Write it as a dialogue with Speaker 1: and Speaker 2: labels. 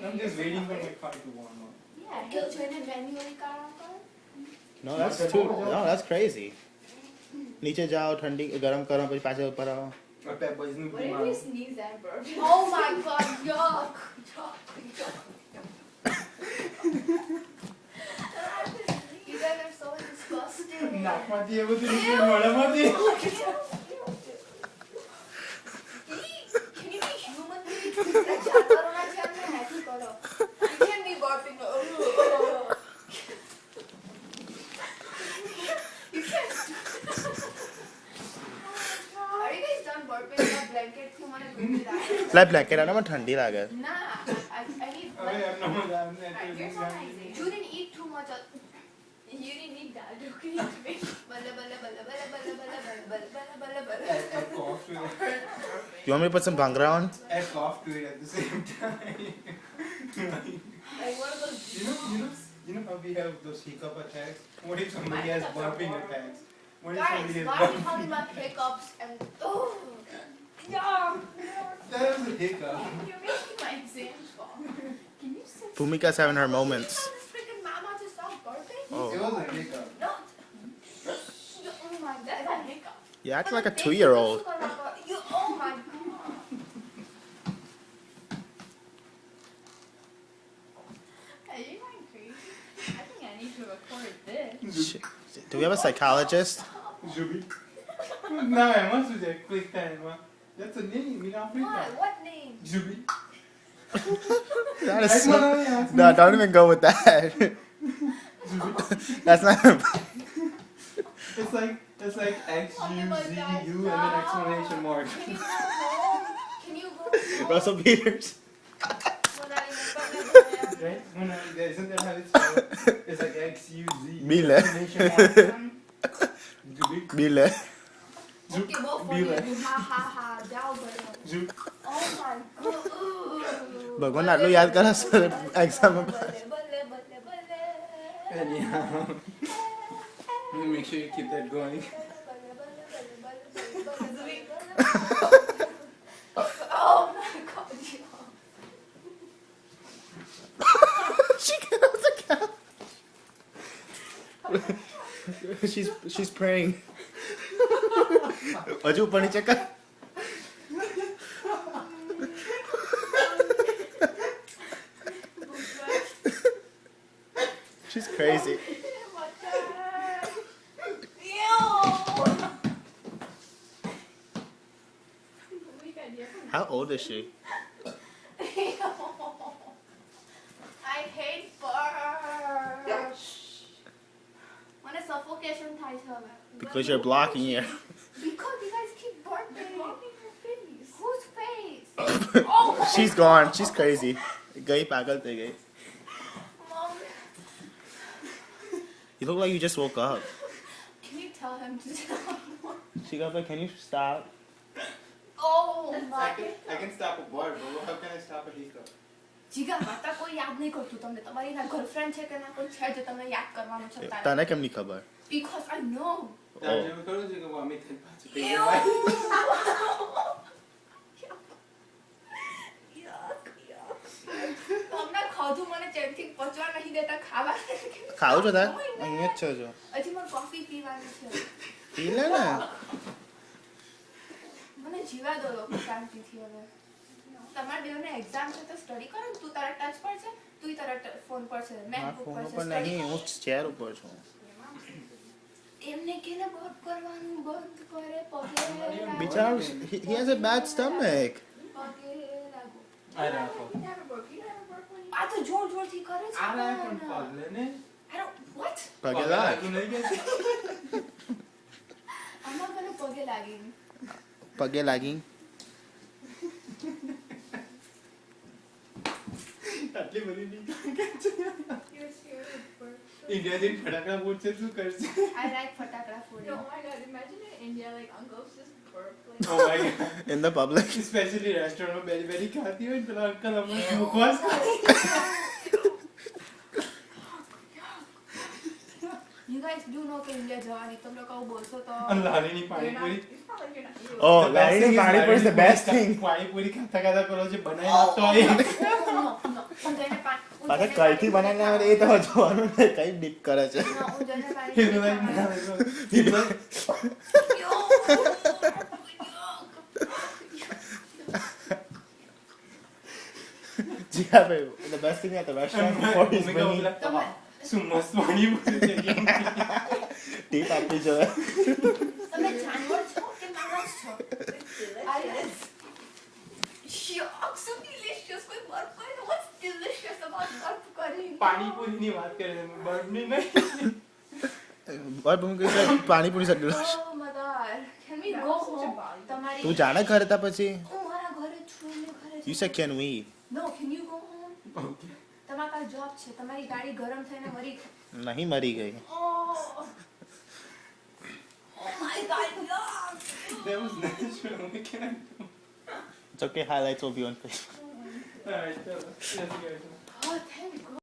Speaker 1: I'm just waiting for my car to warm up.
Speaker 2: Yeah, he'll train it manually car uncle.
Speaker 3: No, that's too. No, that's crazy. नीचे जाओ ठंडी गरम करो फिर पाछे ऊपर आओ.
Speaker 1: और पैप बॉयज ने
Speaker 4: What if you sneeze and burp?
Speaker 2: Oh my god, yuck.
Speaker 4: You guys are so disgusting.
Speaker 1: नाक माती है वो तो नहीं मोड़ा माती.
Speaker 2: Can you be human being? जानवर होना चाहिए अपने हैकी करो. You can be burping. You can. Are you guys done burping? My blanket थी मैंने गुंडी डाली.
Speaker 3: लाइक ब्लैंकेट है ना मैं ठंडी लागे.
Speaker 2: Nah, I need.
Speaker 1: अरे I'm not
Speaker 4: You're so nice.
Speaker 2: You didn't eat too much.
Speaker 4: You didn't need that. You can eat me.
Speaker 2: Bala bala bala bala bala bala bala bala bala
Speaker 1: I cough to it.
Speaker 3: You want me to put some bhangra on?
Speaker 1: I cough to it at the same time.
Speaker 4: Like one of those.
Speaker 1: You know how we have those hiccup attacks? What if somebody has burping attacks? What if
Speaker 2: Guys,
Speaker 1: somebody has
Speaker 2: why are you
Speaker 1: burping?
Speaker 2: calling my hiccups and oh,
Speaker 1: That was a hiccup.
Speaker 4: You're making my exams fall. Can you sit?
Speaker 3: Bhumika's having her moments.
Speaker 2: tell this freaking mama to stop burping?
Speaker 1: It
Speaker 3: Oh,
Speaker 1: was a hiccup.
Speaker 2: No. Oh my
Speaker 4: That's
Speaker 2: god.
Speaker 4: a hiccup.
Speaker 3: you act like a 2-year-old.
Speaker 2: You, oh my god.
Speaker 4: Are you going crazy? I think I need to record this.
Speaker 3: Do we have a psychologist?
Speaker 1: Jubi. No, I must do that quick time. That's a name in Africa.
Speaker 2: What? What name?
Speaker 1: Jubi.
Speaker 3: That is
Speaker 1: That's
Speaker 3: so,
Speaker 1: what I asked.
Speaker 3: no, don't even go with that. That's not.
Speaker 1: It's like X U
Speaker 4: Oh my
Speaker 1: Z
Speaker 4: God,
Speaker 1: U and then exclamation mark.
Speaker 2: Can you go home? Can you go home?
Speaker 3: Russell Peters.
Speaker 1: Right? No, isn't that how it's spelled? It's like X U Z U
Speaker 3: Mile.
Speaker 1: exclamation mark. Jubi.
Speaker 3: Mile.
Speaker 2: Okay, both for you. Ha ha ha. Down, but
Speaker 1: Jubi.
Speaker 2: oh my god.
Speaker 3: भगवान आटलो याद करा sir exam में.
Speaker 1: Anyhow, make sure you keep that going.
Speaker 2: Oh my god.
Speaker 3: She got off the couch. She's praying. अजू ऊपर नीचे कर. She's crazy. How old is she?
Speaker 2: I hate burps. મને suffocation થાય છે હવે.
Speaker 3: Because you're blocking it.
Speaker 2: Because you guys keep burping.
Speaker 4: face.
Speaker 2: Whose face?
Speaker 3: She's gone. She's crazy. गई पागल थे गई.
Speaker 2: Mom,
Speaker 3: You look like you just woke up.
Speaker 2: can you tell him to stop?
Speaker 3: She got like, can you stop?
Speaker 2: Oh my.
Speaker 1: I can stop a board, but how can I stop a hiccup?
Speaker 2: જીગા માતા કોઈ યાદ નહીં કરતું તમને તમારી ના girlfriend છે કે ના કોઈ છે જે તમને યાદ કરવાનું છે તારે
Speaker 3: તને કેમ ની ખબર?
Speaker 2: because I know.
Speaker 1: That never goes to go me to
Speaker 2: Ew. Yuck, yuck. તમને ખાધું મને ચેનથી પચવા નહીં દેતા ખાવા
Speaker 3: ખાવું છો તાર? અહીંયા જ છો જો.
Speaker 2: હજી મને કોફી પીવાની છે
Speaker 3: પી લે ને.
Speaker 2: મને જીવા દો લોકો શાંતિથી હવે તમારા બેવને એક્ઝામ છે તો સ્ટડી કરો ને તું તારા ટચ પર છે તું તારા ફોન પર છે
Speaker 3: મારા
Speaker 2: મેકબુક
Speaker 3: ફોન
Speaker 2: પર છે
Speaker 3: ઉપર
Speaker 2: સ્ટડી
Speaker 3: નહીં, હું ચેર ઉપર છું.
Speaker 2: એમને કેને બર્પ કરવાનું બંધ કરે પગે લાગો.
Speaker 3: બિચારો, he has a bad stomach.
Speaker 2: પગે લાગો.
Speaker 1: I don't know.
Speaker 4: You never burp. You never burp when you.
Speaker 2: આ તો જોર જોરથી કરે છે
Speaker 1: I don't
Speaker 2: પણ.
Speaker 1: know.
Speaker 2: I don't what?
Speaker 3: પગે લાગ.
Speaker 2: આમાં મને પગે લાગી
Speaker 3: પગે લાગી.
Speaker 1: આટલી બધી નહીં
Speaker 4: You're scared of burp.
Speaker 1: India જઈને ફટાકડા ફૂટશે શું કરશે?
Speaker 2: I like ફટાકડા ફોડી
Speaker 4: No, oh my god, imagine in India, like, uncles just burp. Like,
Speaker 1: Oh my god.
Speaker 3: In the public.
Speaker 1: Especially restaurant में बेरी बेरी खाती हो तो अंकल हमें मुखवास
Speaker 2: You guys do know कि इंडिया जवानी तुम लोग को बोलते तो
Speaker 1: लानी नहीं पानी
Speaker 4: you're not,
Speaker 1: पूरी
Speaker 4: it's not like you're not you.
Speaker 3: Oh, Larry Pani Puri is the best thing.
Speaker 1: पानी पूरी खाता खाता करो जो बनाए ना तो ये
Speaker 2: no, no,
Speaker 3: પાછા કઈથી બનાવીને આવે એ તો જોવાનું ને કઈ ડીપ કરે છે
Speaker 2: ના, હું જઈને
Speaker 1: He'll be
Speaker 2: પાણી
Speaker 1: like,
Speaker 3: જીયા ભાઈ the best thing at the restaurant before he's bringing
Speaker 1: શું મસ્ત પાણીપુરી છે કેમ?
Speaker 3: ટીપ આપવી જોઈએ
Speaker 2: તમે જાનવર છો કે માણસ છો? Yuck, so delicious. કોઈ burp કરે તો what's delicious about burp કરી?
Speaker 1: પાણીપુરીની વાત કરે છે બર્ડની નહીં.
Speaker 3: और तुम कैसे panipuri સગડો
Speaker 2: Oh, mother. Can we go home? તમારી
Speaker 3: તું જાણે ઘરે તા પછી
Speaker 2: હું મારા ઘરે છું, મેં ઘરે
Speaker 3: you
Speaker 2: છું.
Speaker 3: said can we
Speaker 2: No, can you go home?
Speaker 1: Okay.
Speaker 2: તમારા પાસે જોબ છે, તમારી ગાડી ગરમ થઈને મરી ગઈ.
Speaker 3: નહીં મરી ગઈ
Speaker 2: Oh. Oh my God, yuck.
Speaker 1: That was natural. We cannot do.
Speaker 3: it's okay highlights will be on Facebook
Speaker 1: Alright, chalo. Let's go.